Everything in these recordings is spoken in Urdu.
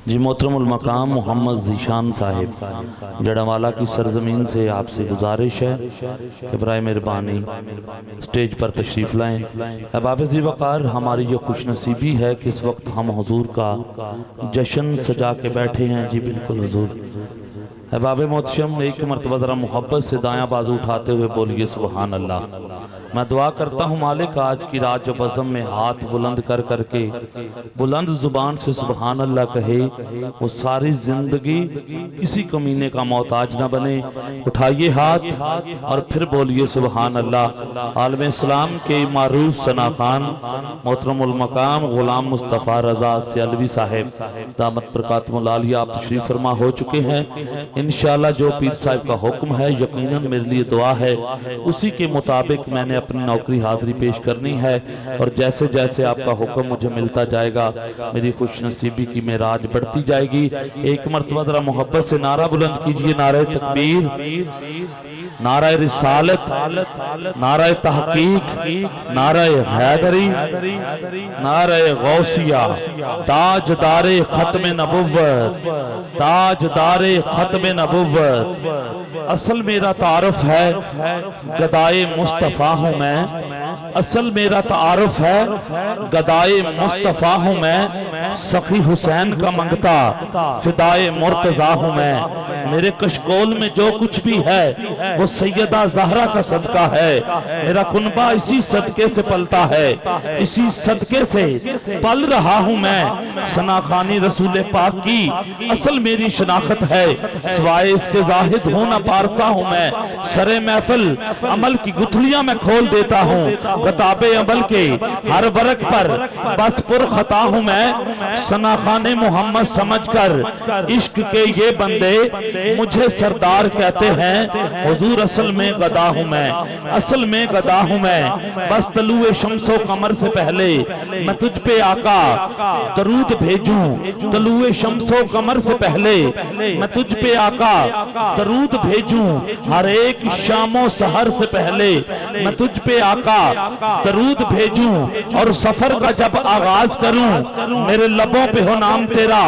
جی محترم المقام محمد ذیشان صاحب جڑوالا کی سرزمین سے آپ سے گزارش ہے کہ برائے مہربانی سٹیج پر تشریف لائیں۔ احباب ذی وقار، ہماری یہ خوش نصیبی ہے کہ اس وقت ہم حضور کا جشن سجا کے بیٹھے ہیں۔ جی بالکل حضور۔ احباب محتشم، ایک مرتبہ ذرا محبت سے دایاں بازو اٹھاتے ہوئے بولیے سبحان اللہ۔ میں دعا کرتا ہوں مالک آج کی رات جو بزم میں ہاتھ بلند کر کر کے بلند زبان سے سبحان اللہ کہے، وہ ساری زندگی کسی کمینے کا محتاج نہ بنے۔ اٹھائیے ہاتھ اور پھر بولیے سبحان اللہ۔ عالم اسلام کے معروف ثنا خان محترم المقام غلام مصطفیٰ رضا سیالوی صاحب دامت برکاتہم العالیہ آپ تشریف فرما ہو چکے ہیں۔ انشاءاللہ جو پیر صاحب کا حکم ہے یقیناً میرے لیے دعا ہے، اسی کے مطابق میں نے اپنی نوکری حاضری پیش کرنی ہے، اور جیسے جیسے آپ کا حکم مجھے ملتا جائے گا میری خوش نصیبی کی معراج بڑھتی جائے گی۔ ایک مرتبہ ذرا محبت سے نعرہ بلند کیجئے، نعرہ تکبیر، نعرہ رسالت، نعرہ تحقیق، نعرہ حیدری، نعرہ غوثیہ، تاجدار ختم نبوت، تاجدار ختم نبوت۔ اصل میرا تعارف ہے گدائے مصطفیٰ ہوں میں، اصل میرا تعارف ہے گدائے مصطفیٰ ہوں میں، سخی حسین کا منگتا فدائے مرتضیٰ ہوں میں۔ میرے کشکول میں جو کچھ بھی ہے وہ سیدہ زہرا کا صدقہ ہے، میرا کنبہ اسی صدقے سے پلتا ہے، اسی صدقے سے پل رہا ہوں میں۔ ثنا خانی رسول پاک کی اصل میری شناخت ہے، سوائے اس کے زاہد ہوں نہ پارسا ہوں میں۔ سر محفل عمل کی گتھلیاں میں کھول دیتا ہوں، کتاب عمل کے ہر ورق پر بس پر خطا ہوں میں۔ ثنا خان محمد سمجھ کر عشق کے یہ بندے مجھے سردار کہتے ہیں، حضور اصل میں گدا ہوں میں، اصل میں گدا ہوں میں۔ بس طلوع شمس و قمر سے پہلے میں تجھ پہ آقا درود بھیجوں، طلوع شمس و قمر سے پہلے میں تجھ پہ آقا درود بھیجوں، ہر ایک شام و سحر سے پہلے میں تجھ پہ آقا درود بھیجوں، اور سفر کا جب آغاز کروں میرے لبوں پہ ہو نام تیرا،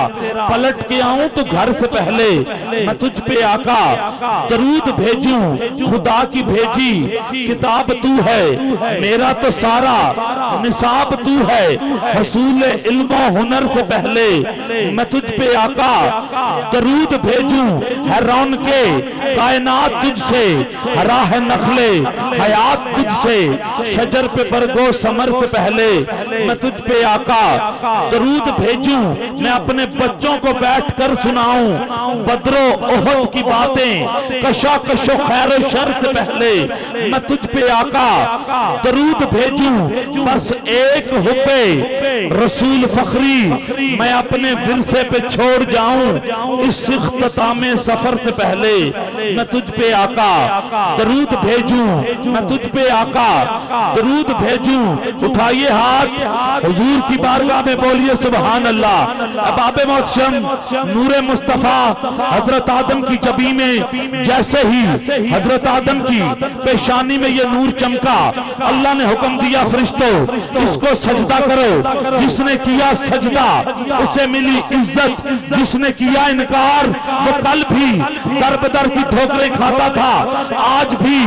پلٹ کے آؤں تو گھر سے پہلے میں تجھ پہ آقا درود بھیجوں۔ خدا کی بھیجی کتاب تو ہے، میرا تو سارا نصاب تو ہے، حصول علم و ہنر سے پہلے میں تجھ پہ آقا درود بھیجوں۔ ہے رون کے کائنات تجھ سے، راہ نخل حیات تجھ سے، شجر پہ برگو ثمر سے پہلے میں تجھ پہ آقا درود بھیجوں۔ میں اپنے بچوں کو بیٹھ کر سناؤں بدر و احد کی باتیں، کشاکش و خیر و شر سے پہلے میں تجھ پہ آقا درود بھیجوں۔ بس ایک حبے رسول فخری میں اپنے ورثے پہ چھوڑ جاؤں، اس اختتام سفر سے پہلے میں تجھ پہ آقا درود بھیجوں، میں تجھ پہ آقا درود بھیجوں۔ اٹھائیے ہاتھ حضور کی بارگاہ میں بولیے سبحان اللہ۔ احباب محتشم، نور مصطفیٰ حضرت آدم کی جبی میں جیسے ہی حضرت آدم کی پیشانی میں یہ نور چمکا، اللہ نے حکم دیا فرشتوں اس کو سجدہ کرو، جس نے کیا سجدہ اسے ملی عزت، جس نے کیا انکار وہ کل بھی در بدر کی ٹھوکریں کھاتا تھا، آج بھی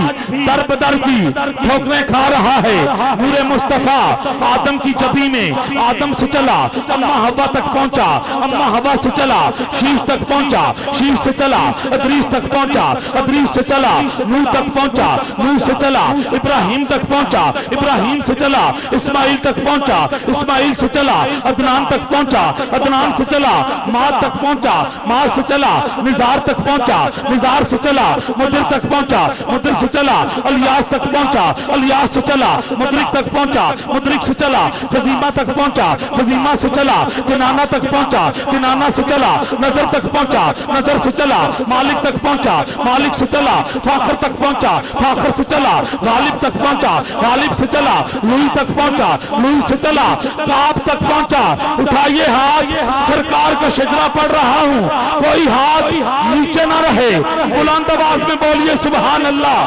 در بدر کی ٹھوکریں کھا رہا ہے۔ نور مصطفیٰ آدم کی جبی میں آدم سے چلا، اماں حوا تک پہنچا، اماں حوا سے چلا شیش تک پہنچا، شیش سے چلا ادریس تک پہنچا، ادریس سے چلا نوح تک پہنچا، نوح سے چلا ابراہیم تک پہنچا، ابراہیم سے چلا اسماعیل تک پہنچا، اسماعیل سے چلا عدنان تک پہنچا، عدنان سے چلا ماد تک پہنچا، ماد سے چلا نزار تک پہنچا، نزار سے چلا مدر تک پہنچا، مدر سے چلا الیاس تک پہنچا، الیاس سے چلا مدرک تک پہنچا، مدرک سے چلا خزیمہ تک پہنچا، خزیمہ سے چلا کنانہ تک پہنچا، کنانہ سے چلا نظر تک پہنچا، نظر سے چلا مالک تک پہنچا، مالک سے چلا فاخر تک پہنچا، فاخر سے چلا غالب تک پہنچا، غالب سے چلا لوئی تک پہنچا، لوئی سے چلا کعب تک پہنچا۔ اٹھائیے ہاتھ، سرکار کا شجرہ پڑھ رہا ہوں، کوئی ہاتھ نیچے نہ رہے، بلند آواز میں بولیے سبحان اللہ۔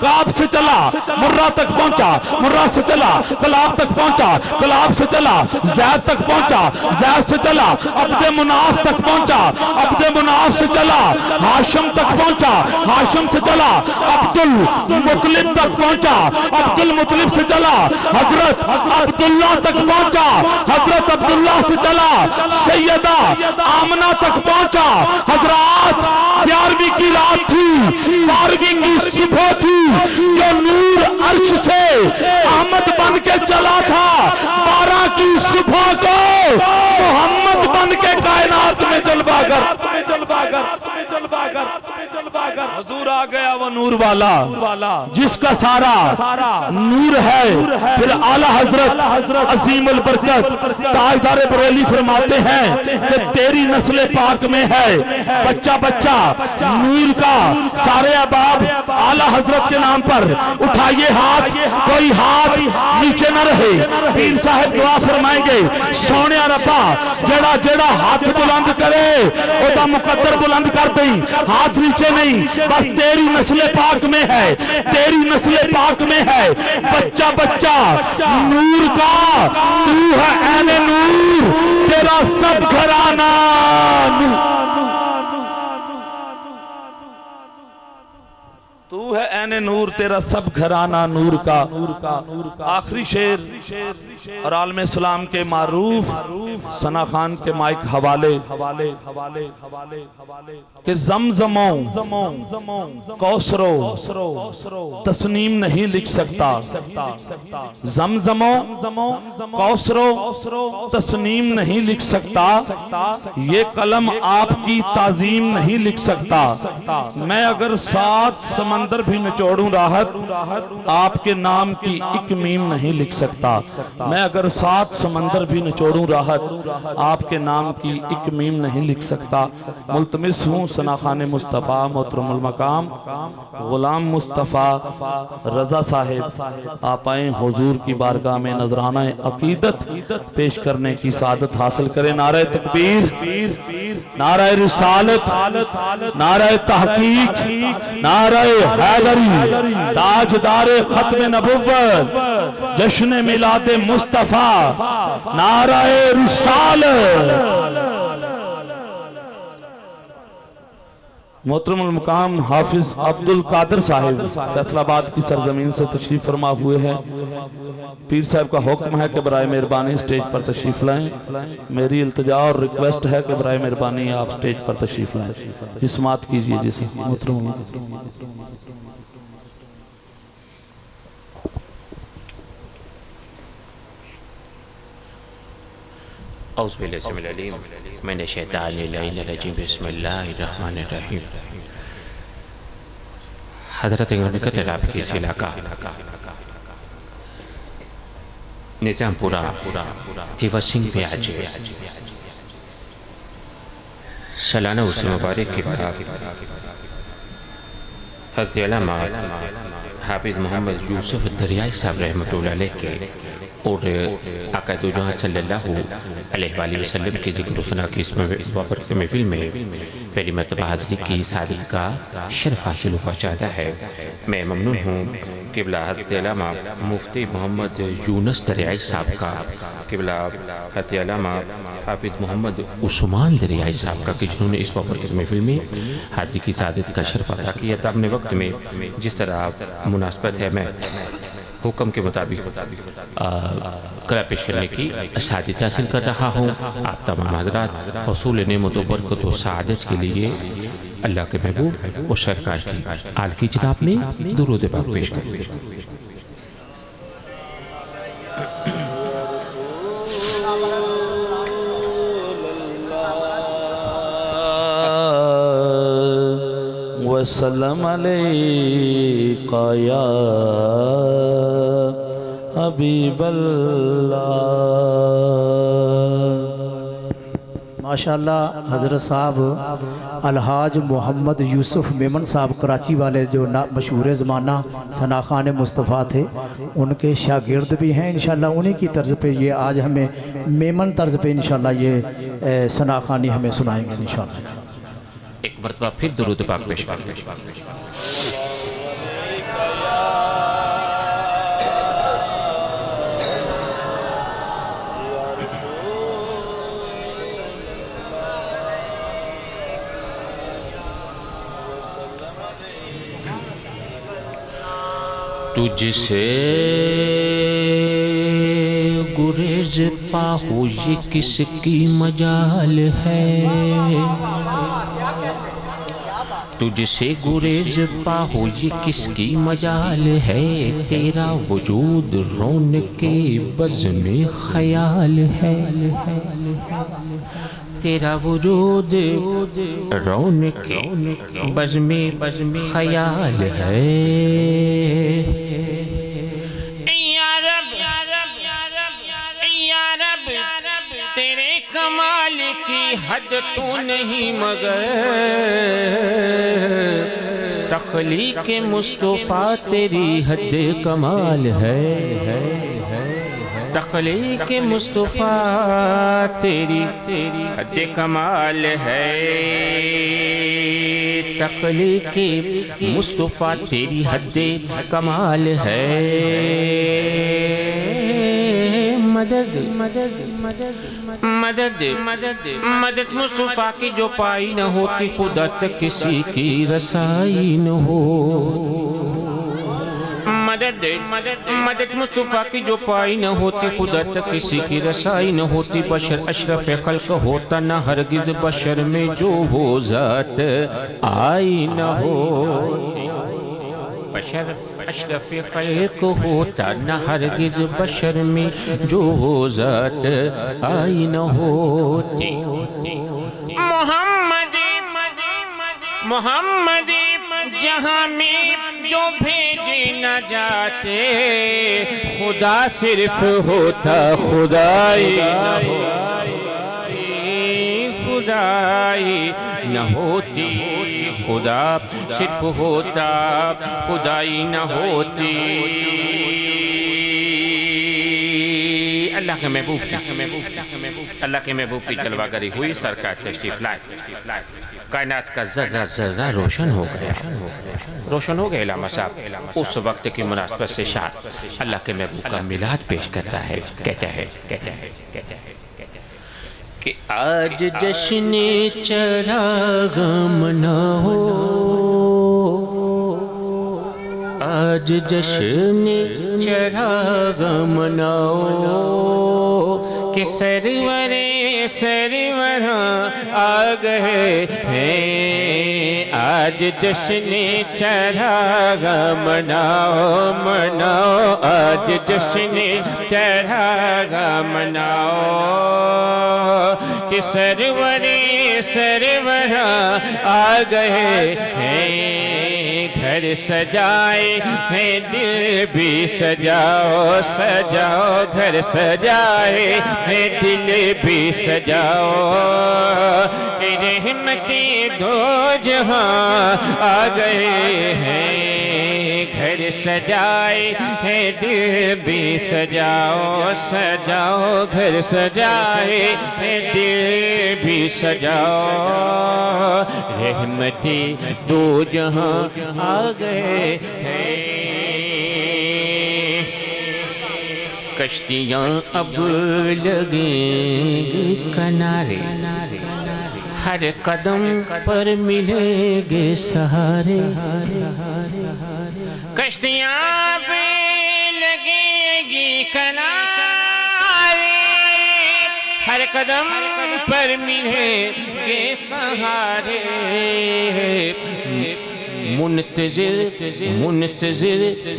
کعب سے چلا مرہ تک پہنچا، مرہ سے چلا کلاب تک پہنچا، کلاب سے چلا زید تک پہنچا، زید سے چلا عبد مناف تک پہنچا، عبد مناف سے چلا ہاشم تک پہنچا، ہاشم سے چلا عبد المطلب تک پہنچا، عبد المطلب سے چلا حضرت عبداللہ تک پہنچا، حضرت عبداللہ سے چلا سیدہ آمنہ تک پہنچا۔ حضرات 11ویں کی رات تھی، 12ویں کی صبح تھی، جو نور عرش سے احمد بن کے چلا تھا، 12 کی صبح کو محمد بن کے کائنات میں جلوہ گر حضور آ گیا وہ نور والا جس کا سارا نور ہے۔ پھر اعلیٰ حضرت عظیم البرکت تاجدار بریلی فرماتے ہیں کہ تیری نسل پاک میں ہے بچہ بچہ نور کا۔ سارے احباب اعلیٰ حضرت کے نام پر اٹھائیے ہاتھ، کوئی ہاتھ نیچے نہ رہے۔ پیر صاحب دعا فرمائیں گے، سونے ربا جڑا جڑا ہاتھ بلند کرے او دا مقدر بلند کر دیں، ہاتھ نیچے نہیں، بس تیری نسل پاک میں ہے، تیری نسل پاک میں ہے بچہ بچہ نور کا۔ تو ہے عین نور تیرا سب گھرانہ تو ہے عین نور تیرا سب گھرانہ نور کا۔ آخری شعر اور عالم اسلام کے معروف ثنا خان کے مائک حوالے کہ زمزموں کوثرو تسنیم نہیں لکھ سکتا، زمزموں کوثرو تسنیم نہیں لکھ سکتا، یہ قلم آپ کی تعظیم نہیں لکھ سکتا۔ میں اگر 7 سمندر بھی نچوڑوں راحت، آپ کے نام کی ایک میم نہیں لکھ سکتا۔ میں اگر 7 سمندر بھی نچوڑوں راحت، آپ کے نام کی ایک میم نہیں لکھ سکتا۔ ملتمس ہوں ثنا خان مصطفیٰ محترم المقام غلام مصطفیٰ رضا صاحب آپ آئیں حضور کی بارگاہ میں نذرانہ عقیدت پیش کرنے کی سعادت حاصل کریں۔ نعرہ تکبیر، نعرہ رسالت، نعرہ تحقیق، نعرہ حیدری، تاجدار ختم نبوت، جشن میلاد مصطفیٰ، نعرہ رسالت۔ محترم المقام حافظ عبد القادر صاحب فیصل آباد کی سرزمین سے تشریف فرما ہوئے ہیں۔ پیر صاحب کا حکم ہے کہ برائے مہربانی سٹیج پر تشریف لائیں۔ میری التجا اور ریکویسٹ ہے کہ برائے مہربانی آپ سٹیج پر تشریف لائیں، جسمات کیجئے جسے محترم اعوذ باللہ السمیع العلیم من الشیطان الرجیم، بسم اللہ الرحمن الرحیم۔ حضرت غنیمت رابع کی ضلع کا نظام پورا دیوا سنگھ میں آج سالانہ اس مبارک کے بعد حضرت علامہ حافظ محمد یوسف دریائی صاحب رحمۃ اللہ علیہ کے اور آقا دو جہاں صلی اللہ علیہ وآلہ وسلم کی ذکر و ثنا کی اس بابرکت محفل میں پہلی مرتبہ حاضری کی سعادت کا شرف حاصل ہوا چاہتا ہے۔ میں ممنون ہوں قبلہ حضرت علامہ مفتی محمد یونس دریائی صاحب کا، قبلہ حضرت علامہ حافظ محمد عثمان دریائی صاحب کا کہ جنہوں نے اس بابرکت محفل میں حاضری کی سعادت کا شرف عطا کیا۔ اپنے وقت میں جس طرح مناسبت ہے میں حکم کے مطابق قرآن پیش کرنے کی سعادت حاصل کر رہا ہوں۔ آپ تمام حضرات حصول نعمت و برکت و سعادت کے لیے اللہ کے محبوب اور سرکار کی آل کی جناب میں درود پاک پیش کریں۔ وسلم علیکہ یا حبیب اللہ۔ ماشاءاللہ حضرت صاحب الحاج محمد یوسف میمن صاحب کراچی والے جو مشہور زمانہ ثنا خان مصطفیٰ تھے، ان کے شاگرد بھی ہیں انشاءاللہ۔ انہی کی طرز پہ یہ آج ہمیں میمن طرز پہ انشاءاللہ یہ ثنا خانی ہمیں سنائیں گے انشاءاللہ۔ ایک مرتبہ پھر درود پاک پیش کریں۔ تجھ سے گریز پاہو یہ کس کی مجال ہے، تجھ سے گریز پاہو یہ کس کی مجال ہے، تیرا وجود رونق بزم خیال ہے، تیرا وجود رونق بزم خیال ہے۔ یا رب تیرے کمال کی حد تو نہیں مگر تخلیق مصطفیٰ تیری حد کمال ہے، تخلیق مصطفیٰ تیری حد کمال ہے، تخلیق مصطفیٰ تیری حد کمال ہے۔ مدد مدد مدد مدد مدد مصطفیٰ کی جو پائی نہ ہوتی خدا تک کسی کی رسائی نہ ہو، مدد مدد مصطفیٰ کی جو پائی نہ ہوتی خدا تک کسی کی رسائی نہ ہوتی، بشر اشرف خلق ہوتا نہ ہرگز بشر میں جو وہ ذات آئی نہ ہوتی، بشر اشرف خلق ہوتا نہ ہرگز بشر میں جو وہ ذات آئی نہ ہوتی۔ محمد جہاں میں جو بھیجے نہ جاتے، خدا صرف ہوتا خدائی نہ ہوتی، خدائی نہ ہوتی، خدا صرف ہوتا خدائی نہ ہوتی۔ اللہ کے محبوب اللہ کے محبوب کی جلوہ گری ہوئی، سرکار تشریف لائے، کائنات کا ذرہ ذرہ روشن ہو گیا، روشن ہو گیا۔ علامہ صاحب اس وقت کی مناسبت سے شاعر اللہ کے محبوب کا میلاد پیش کرتا ہے، کہتا ہے کہ آج جشن چراغ مناؤ، آج جشن چراغ مناؤ، کہ سرور آ گئے ہیں، آج جشن چراغ مناؤ مناؤ، آج جشن چراغ مناؤ، کہ سرور آ گئے ہیں، گھر سجائے ہیں دل بھی سجاؤ سجاؤ، گھر سجائے ہیں دل بھی سجاؤ، کہ رحمتیں دو جہاں آ گئے ہیں، گھر سجائے ہیں دل بھی سجاؤ سجاؤ، گھر سجائے ہیں دل بھی سجاؤ، رحمتیں دو جہاں آ گئے ہیں۔ کشتیاں اب لگیں گے کنارے، ہر قدم پر ملیں گے سہارے، کشتیاں اب لگیں گی کنارے، ہر قدم پر ملیں گے سہارے، منتظر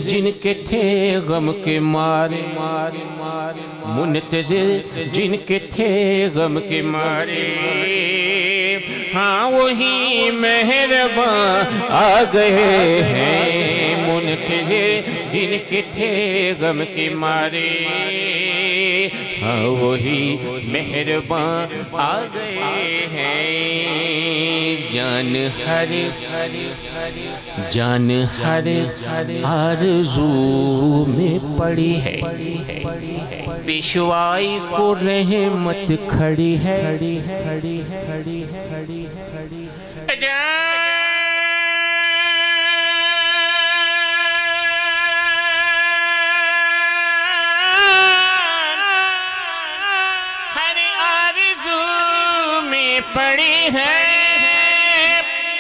جن کے تھے غم کے مارے، منتظر جن کے تھے غم کے مارے، ہاں وہی مہرباں آ گئے ہیں، منتظر جن کے تھے غم کے مارے، ہاں وہی مہرباں آ گئے ہیں، جان ہر آرزو میں پڑی ہے، پیشوائی کو رحمت کھڑی ہے، پڑی ہے،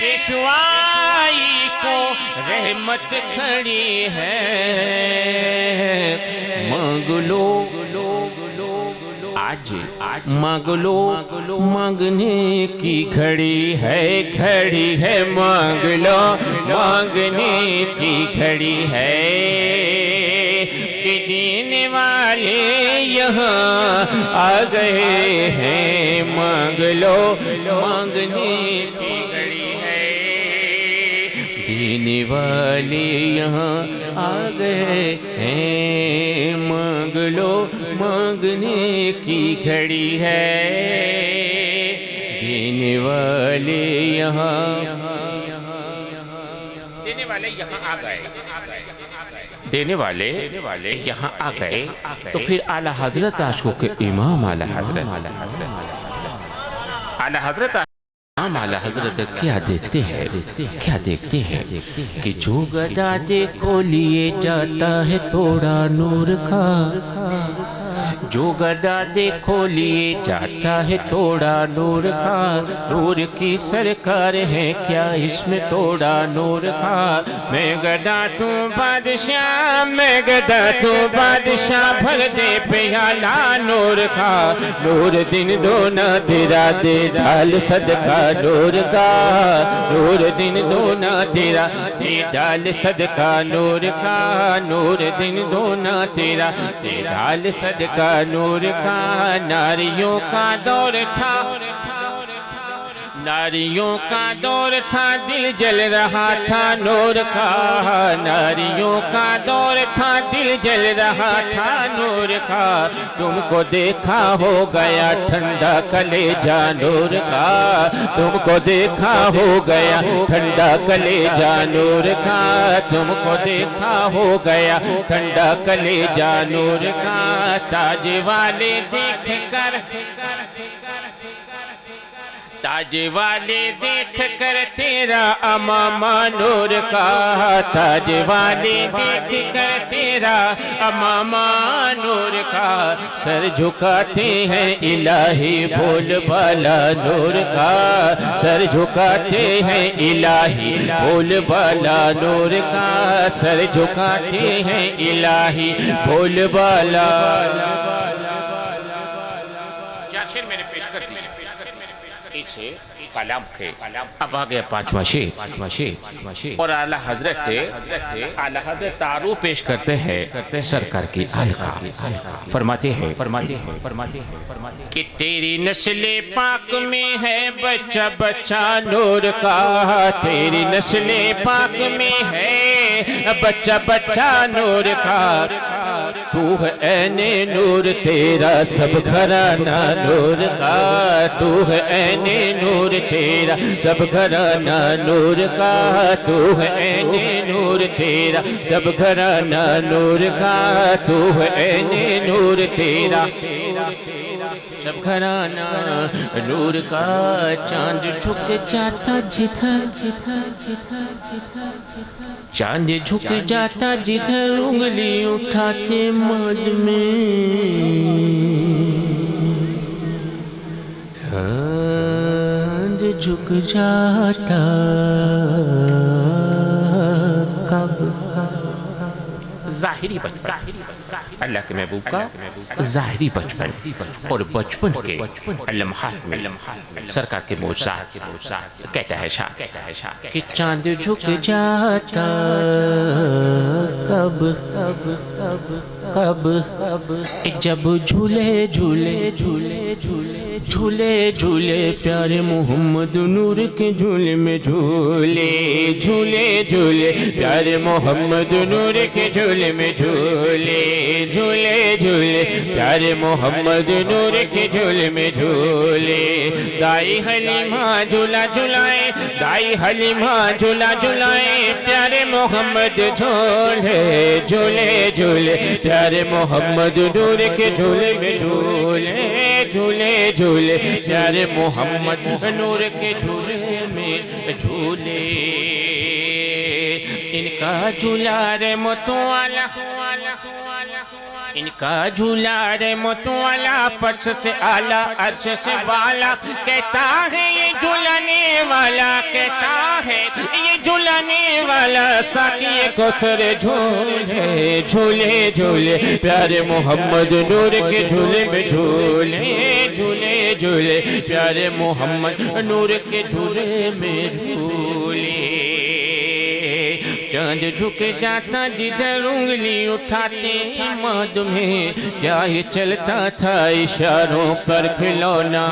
پیشوائی کو رحمت کھڑی ہے مانگ لو آج مانگ لو مانگنے کی گھڑی ہے مانگ لو مانگنے کی گھڑی ہے کہ دینے والے یہاں آ گئے ہیں مانگ لو مانگنے کی گھڑی ہے دینے والے یہاں آ گئے ہیں مانگ لو مانگنے کی گھڑی ہے دینے والے یہاں آ گئے دینے والے یہاں آ گئے تو پھر اعلیٰ حضرت عاشقوں کے امام اعلیٰ حضرت کیا دیکھتے ہیں کہ جو گدا دیکھو لیے جاتا ہے توڑا نور کا جو گدا دیکھو لیے جاتا ہے توڑا نور کا نور کی سرکار ہے کیا اس میں توڑا نور کا میں گدا تو بادشاہ میں گدا تو بادشاہ بھر دے پیالہ نور کا نور دن دونا تیرا دے ڈال صدقہ نور کا نور دن دونا تیرا دے ڈال صدقہ نور کا نور دن دونا تیرا دے ڈال صدقہ نور کا ناریوں کا دور تھا ناریوں کا دور تھا دل جل رہا تھا نور کا ناریوں کا دور تھا دل جل رہا تھا نور کا تم کو دیکھا ہو گیا ٹھنڈا کلیجہ نور کا تم کو دیکھا ہو گیا ٹھنڈا کلیجہ نور کا تم کو دیکھا ہو گیا ٹھنڈا کلیجہ نور کا تاج والے دیکھ کر تاج والے دیکھ کر تیرا امامہ نور کا تاج والے دیکھ کر تیرا امامہ نور کا سر جھکاتے ہیں الہی بول بالا نور کا سر جھکاتے ہیں الہی بول بالا نور کا سر جھکاتے ہیں الہی بول بالا شعر میں نے پیش کر دی اسے کلام کے اب آگیا پانچواں شعر اور اعلیٰ حضرت تعارف پیش کرتے ہیں سرکار کی آل کا فرماتے ہیں کہ تیری نسل پاک میں ہے بچہ بچہ نور کا تیری نسل پاک میں ہے بچہ بچہ نور کا تو ہے عین نور تیرا سب گھرانہ نور کا تو ہے عین نور تیرا سب گھرانہ نور کا تو ہے عین نور تیرا سب گھرانہ نور کا تو ہے عین نور تیرا سب گھرانہ نور کا چاند جھک جاتا جدھر چاند جھک جاتا جدھر انگلی اٹھاتے مجھ میں چاند جھک جاتا کب ظاہری بچپن اللہ کے محبوب کا ظاہری بچپن اور بچپن کے لمحات میں سرکار کے معجزات کہتا ہے شاہ کہ چاند جھک جاتا کب جب جھولے جھولے جھولے جھولے جھولے جھولے پیارے محمد نور کے جھولے میں جھولے جھولے جھولے پیارے محمد نور کے جھولے میں جھولے جھولے جھولے پیارے محمد نور کے جھولے میں جھولے دائی حلیمہ جھولا جھولائے دائی حلیمہ جھولا جھولائے پیارے محمد جھولے جھولے جھولے پیارے محمد نور کے جھولے میں جھولے جھولے جھولے پیارے محمد نور کے جھولے میں جھولے ان کا جھولا رحمت والا ان کا جھولا رحمت والا فرش سے اعلیٰ عرش سے بالا کہتا ہے یہ جھولنے والا والا کہتا ہے یہ جھلانے والا ساقی کوثر جھولے جھولے جھولے پیارے محمد نور کے جھولے میں جھولے جھولے جھولے پیارے محمد نور کے جھولے میں جھولے چاند جھک جاتا جدھر انگلی اٹھاتے ماد میں کیا یہ چلتا تھا اشاروں پر کھلونا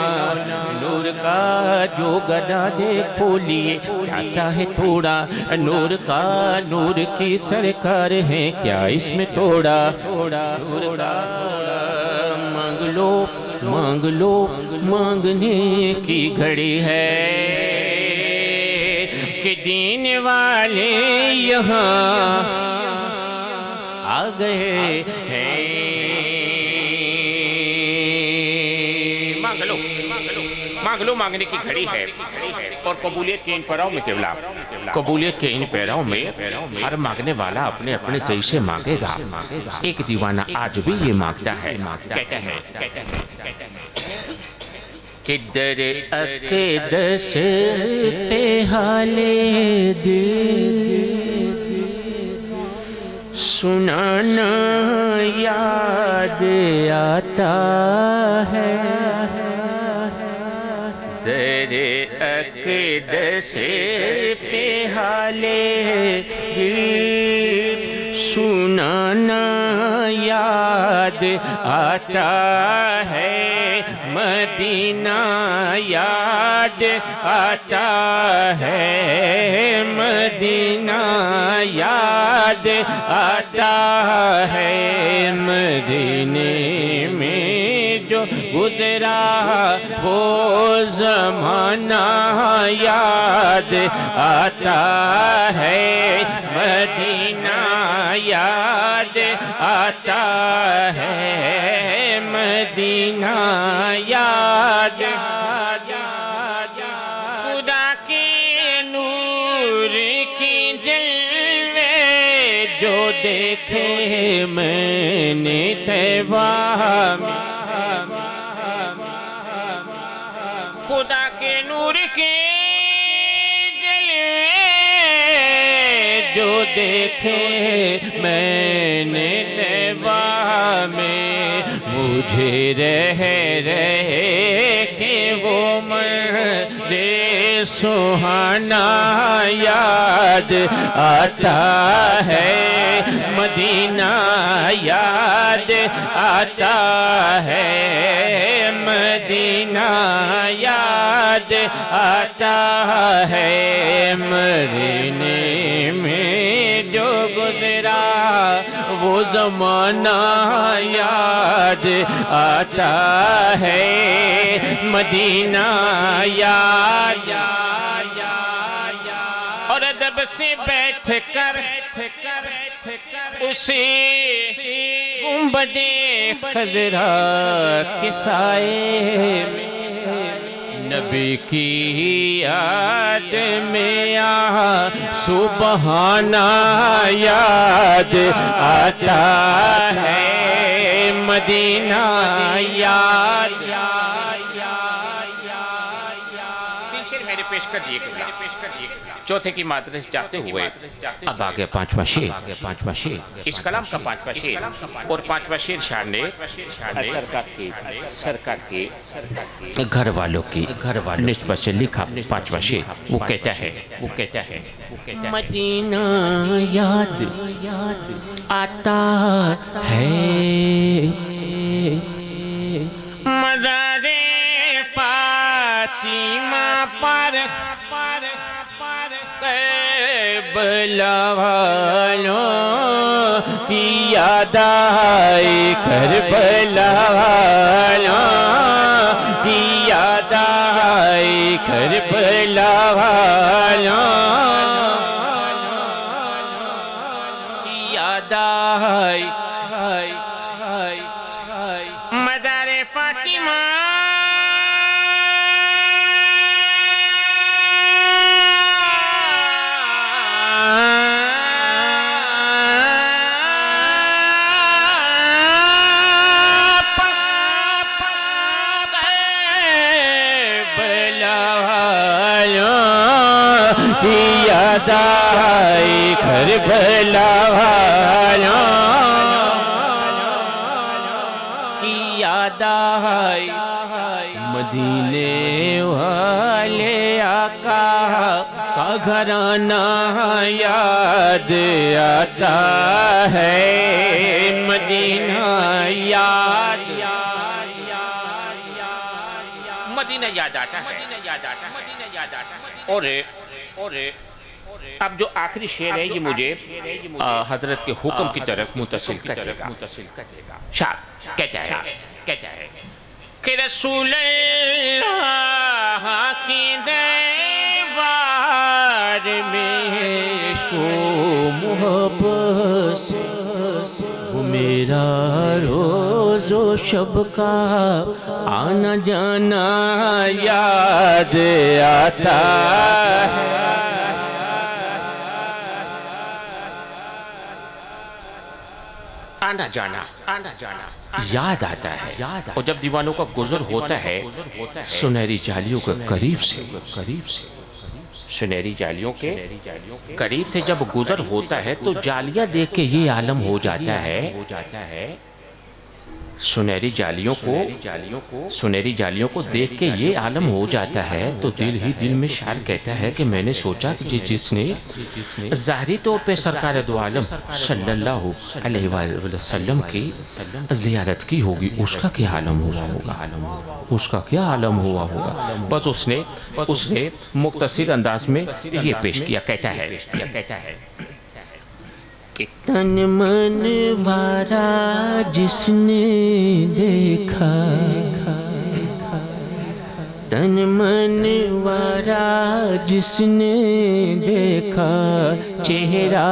نور کا جو گدا دیکھو لیے جاتا ہے توڑا نور کا نور کی سرکار ہے کیا اس میں توڑا نور کا مانگ لو مانگ لو مانگنے کی گھڑی ہے کہ دین والے یہاں آ گئے ہیں مانگ لو مانگنے کی گھڑی ہے اور قبولیت کے ان پیراؤں میں قبلہ قبولیت کے ان پیراؤں میں ہر مانگنے والا اپنے اپنے جیسے مانگے گا ایک دیوانہ آج بھی یہ مانگتا ہے کہتا ہے کہ در اقدس پہ حالِ دل سنانا یاد آتا ہے در اقدس پہ حالِ دل سنانا یاد آتا ہے مدینہ یاد آتا ہے مدینہ یاد آتا ہے مدینے میں جو گزرا وہ زمانہ یاد آتا ہے مدینہ یاد آتا ہے مدینہ یاد خدا کے نور کی جلوے جو دیکھے میں نے طیبہ میں خدا کے نور کے جلوے جو دیکھے میں نے طیبہ میں مجھے رہ کہ وہ منظر سہانا یاد آتا ہے مدینہ یاد آتا ہے مدینہ یاد آتا ہے مدینے میں جو گزرا وہ زمانہ یاد آتا ہے مدینہ یاد اور ادب سے بیٹھ کر اسی گنبد خضرا کے سائے نبی کی یاد میں سبحانہ یاد آتا ہے مدینہ یاد تین شعر میں نے پیش کر دیے چوتھے کی مادرس جاتے ہوئے اب آگے پانچواں شعر اس کلام کا پانچواں شعر اور پانچواں شعر شاعر نے سرکار کے گھر والوں کی نسبت سے لکھا پانچواں شعر وہ کہتا ہے مدینہ یاد آتا ہے مزار فاطمہ پر کربلا والوں کی یاد آئی کربلا والوں کی یاد آئی کربلا والوں کی یاد آئی مزار فاطمہ کی یاد آئی کربلا والوں کی یاد آئی مدینے والے آقا کا گھرانہ یاد آتا ہے مدینہ یاد مدینہ یاد آتا ہے اور اب جو آخری شعر ہے یہ مجھے حضرت کے حکم کی طرف متصل کرے گا شاہ کہتا ہے کہ رسول اللہ کی دیوار میں عشق و محبت وہ میرا روز و شب کا آنا جانا یاد آتا ہے آنا جانا یاد آتا ہے اور جب دیوانوں کا گزر ہوتا ہے سنہری جالیوں کے قریب سے سنہری جالیوں کے قریب سے جب گزر ہوتا ہے تو جالیاں دیکھ کے یہ عالم ہو جاتا ہے سنہری جالیوں کو دیکھ کے یہ عالم ہو جاتا ہے تو دل ہی دل میں شاعر کہتا ہے کہ میں نے سوچا کہ جس نے ظاہری طور پہ سرکار دو عالم صلی اللہ علیہ وآلہ وسلم کی زیارت کی ہوگی اس کا کیا عالم ہوا ہوگا بس اس نے مختصر انداز میں یہ پیش کیا کہتا ہے کہ تن من وارا جس نے دیکھا تن من وارا جس نے دیکھا چہرہ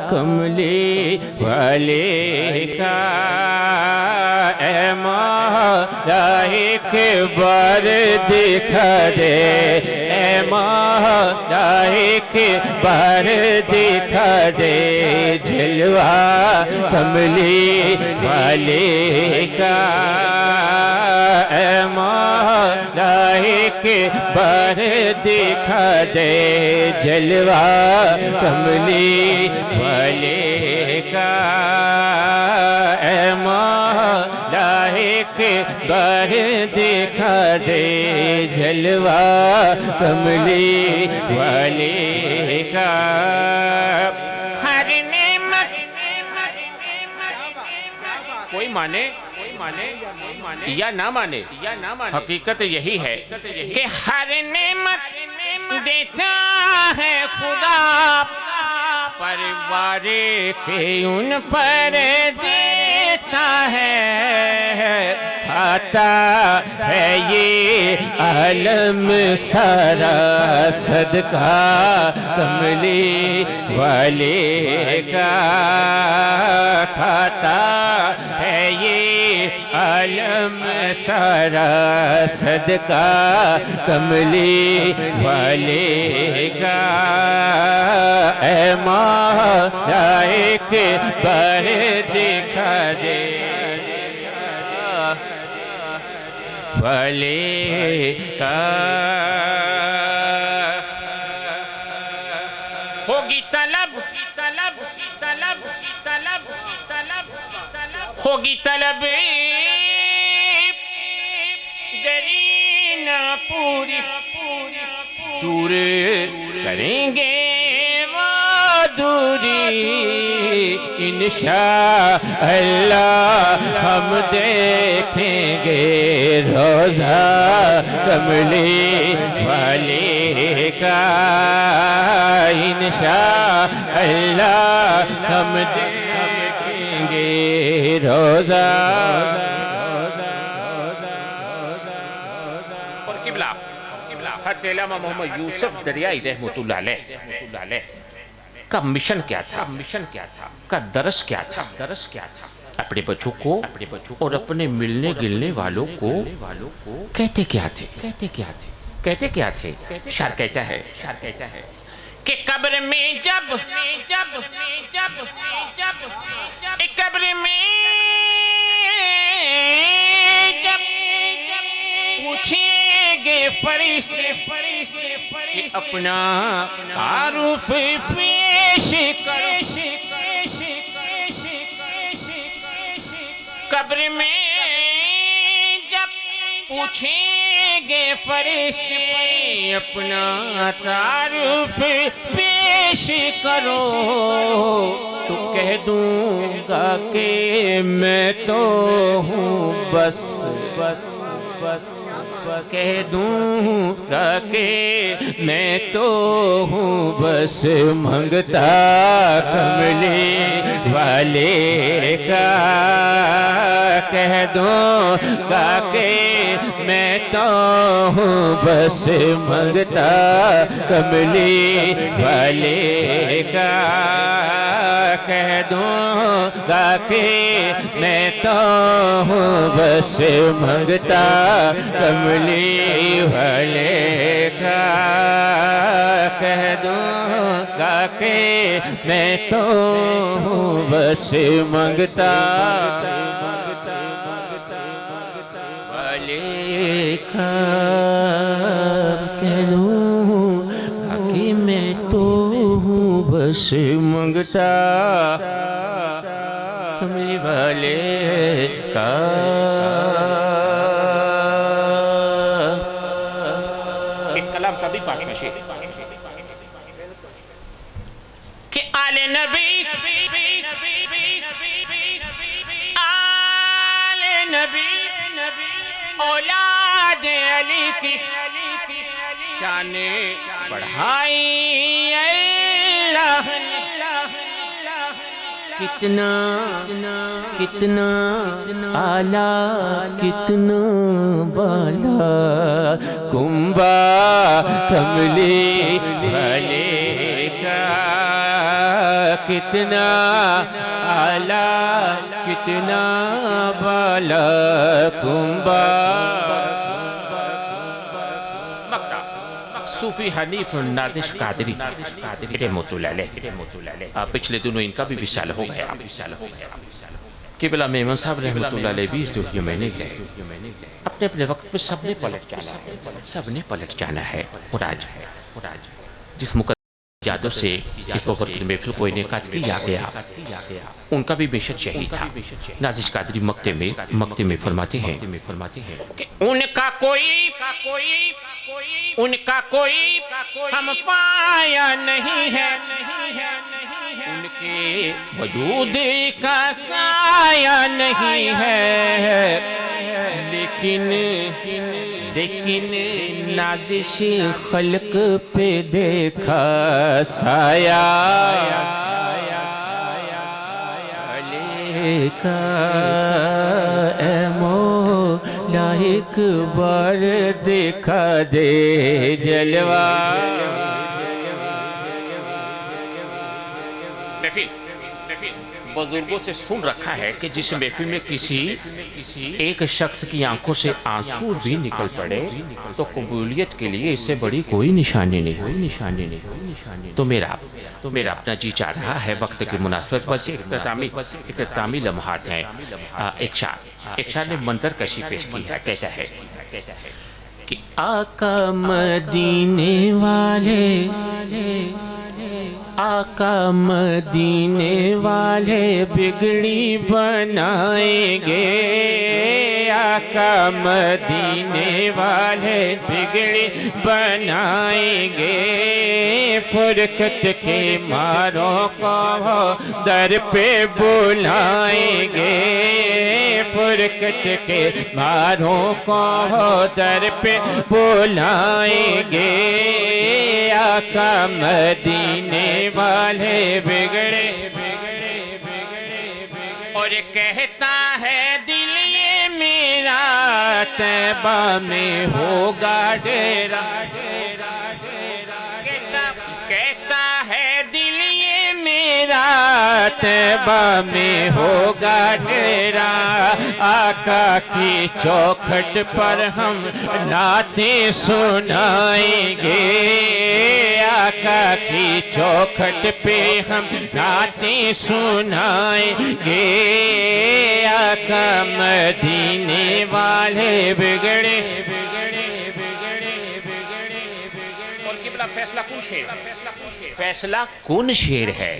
کملے والے کا اے مولا ایک بار دکھا دے اے مولا ایک بار دکھا دے جلوہ کملی والے کا اے مولا ایک بار دکھا دے جلوہ کملی والے کا اے مولا ایک بار دکھا دے جلوہ کملی والے کا ہر نعمت کوئی مانے یا نہ مانے حقیقت یہی ہے کہ ہر نعمت دیتا ہے خدا پروار کے ان پر دیتا ہے کھاتا ہے یہ عالم سارا صدقہ کملی والے کا کھاتا ہے یہ عالم سارا صدقہ کملی والے کا اے مولا ایک بار دکھا دے والے کا ہوگی طلب ہوگی طلب درینا پوری دور کریں گے وہ دوری انشاءاللہ ہم دیکھیں گے روزہ کملی والے کا انشاءاللہ ہم دیکھیں گے روزہ اور قبلہ حضرت علامہ محمد یوسف دریائی رحمۃ اللہ علیہ کا مشن کیا تھا کا درس کیا تھا اپنے بچوں کو اور اپنے ملنے گلنے والوں کو کہتے کیا تھے شاعر کہتا ہے کہ قبر میں جب قبر میں جب پوچھیں گے فرشتے کہ اپنا تعارف پیش کرو قبر میں جب پوچھیں گے فرشتے اپنا تعارف پیش کرو تو کہہ دوں گا کہ میں تو ہوں بس کہہ دوں گا کہ میں تو ہوں بس منگتا کملی والے کا کہہ دوں گا کہ میں تو ہوں بس منگتا کملی والے کا کہہ دوں گا کہ میں تو ہوں بس منگتا کملی والے کا کہہ دوں گا کہ میں تو ہوں بس منگتا والے کا کہہ دوں گا کہ میں تو ہوں بس منگتا کملی والے کا کہ آل نبی اولاد علی کی شان بڑھائی اللہ کتنا اعلیٰ کتنا بالا کنبا کملی والے کا کتنا اعلیٰ کتنا بالا کنبا صوفی حنیف نازش قادری رحمۃ اللہ علیہ پچھلے دنوں ان کا بھی وصال ہو گیا قبلہ میمن صاحب رحمۃ اللہ علیہ بھی اس دنیا میں نہیں گئے اپنے اپنے وقت پہ سب نے پلٹ جانا ہے اور آج جس مقدس جادو سے اس وقت محفل کو انعقاد کیا گیا ان کا بھی مشن یہی تھا نازش قادری مکتے میں فرماتے ہیں کہ ان کا کوئی ہم پایا نہیں ہے ان کے وجود کا سایہ نہیں ہے لیکن نازش خلق پہ دیکھا سایہ علی کا اے مولا ایک بار دکھا دے جلوہ بزرگوں سے سن رکھا ہے کہ جس محفل میں کسی ایک شخص کی آنکھوں سے آنسو بھی نکل پڑے تو قبولیت کے لیے اس سے بڑی کوئی نشانی نہیں تو میرا اپنا جی چاہ رہا ہے وقت کی مناسبت پر سے اختتامی لمحات ہیں ایک شاعر نے منظر کشی پیش کی ہے کہتا ہے کہ آقا مدینے والے بگڑی بنائیں گے آقا مدینے والے بگڑی بنائیں گے فرقت کے ماروں کو در پہ بلائیں گے فرقت کے ماروں کو در پہ بلائیں گے آقا مدینے والے بگڑے اور کہتا ہے دل یہ میرا طیبہ میں ہوگا ڈیرا کہتا ہے دل یہ میرا طیبہ میں ہوگا ڈیرا آقا کی چوکھٹ پر ہم نعتیں سنائیں گے آقا کی چوکھٹ پہ ہم نعتیں سنائیں گے آقا مدینے والے بگڑے فیصلہ کن شیر فیصلہ کن شیر ہے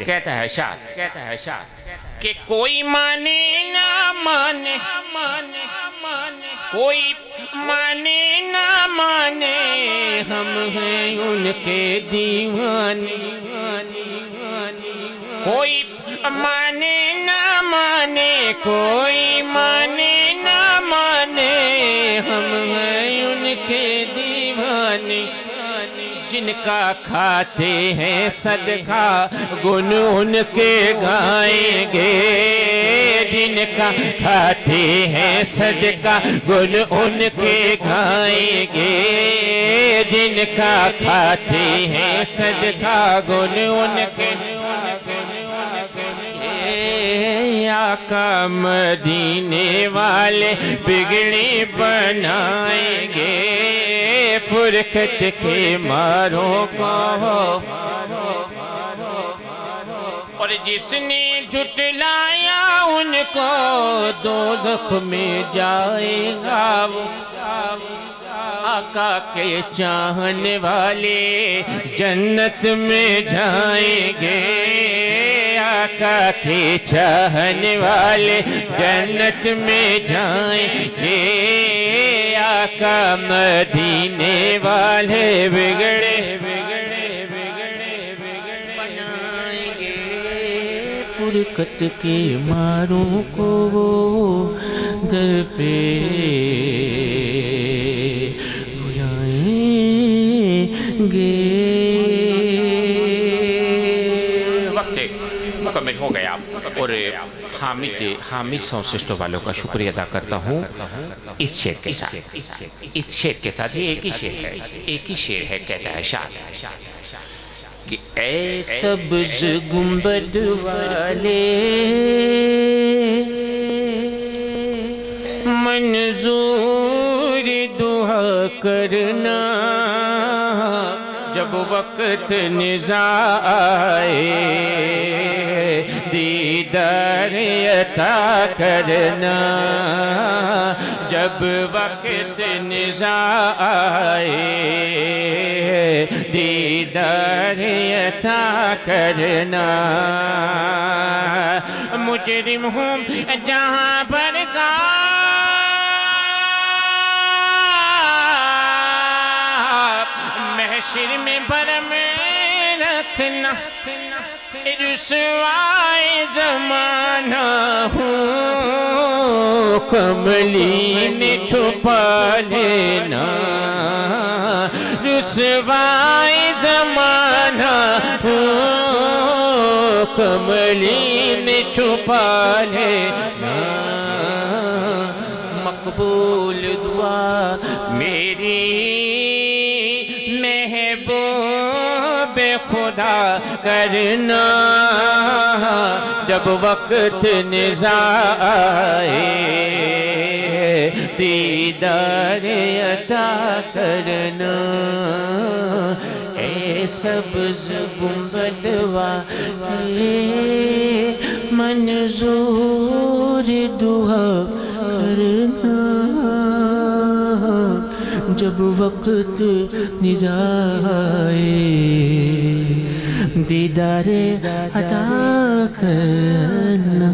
کہتا ہے شاعر کہ کوئی مانے نہ مانے کوئی مانے نہ مانے ہم ہیں ان کے دیوانے کوئی مانے نہ مانے کوئی مانے نہ مانے ہم ہیں ان کے دیوانے جن کا کھاتے ہیں صدقہ گن ان کے گائیں گے جن کا کھاتے ہیں صدقہ گن ان کے گائیں گے جن کا کھاتے ہیں صدقہ گن ان کے آقا مدینے والے بگڑی بنائیں گے فرقت کے ماروں کو اور جس نے جھٹلایا ان کو دوزخ میں جائے گا آقا کے چاہنے والے جنت میں جائیں گے آقا کے چاہنے والے جنت میں جائیں گے آقا مدینے والے بگڑے بنائیں گے فرقت کے ماروں کو وہ در پہ مکمل ہو گیا اور حامد ساؤنڈ سسٹم والوں کا شکریہ ادا کرتا ہوں اس شعر کے ساتھ یہ ایک ہی شعر ہے کہتا ہے شاعر کہ اے سبز گنبد والے منظور دعا کرنا جب وقت نزاع آئے دیدار عطا کرنا جب وقت نزاع آئے دیدار عطا کرنا مجرم ہوں جہاں پر کا محشر میں برم رکھنا رسوائے زمانہ ہوں کملی میں چھپا لینا رسوائے زمانہ ہوں کملی میں چھپا لینا مقبول دعا میری محبوب خدا کرنا جب وقت نزاع آئے دیدار عطا کرنا اے سبز گنبد والے منظور دعا کرنا جب وقت نزاع آئے دیدار عطا کرنا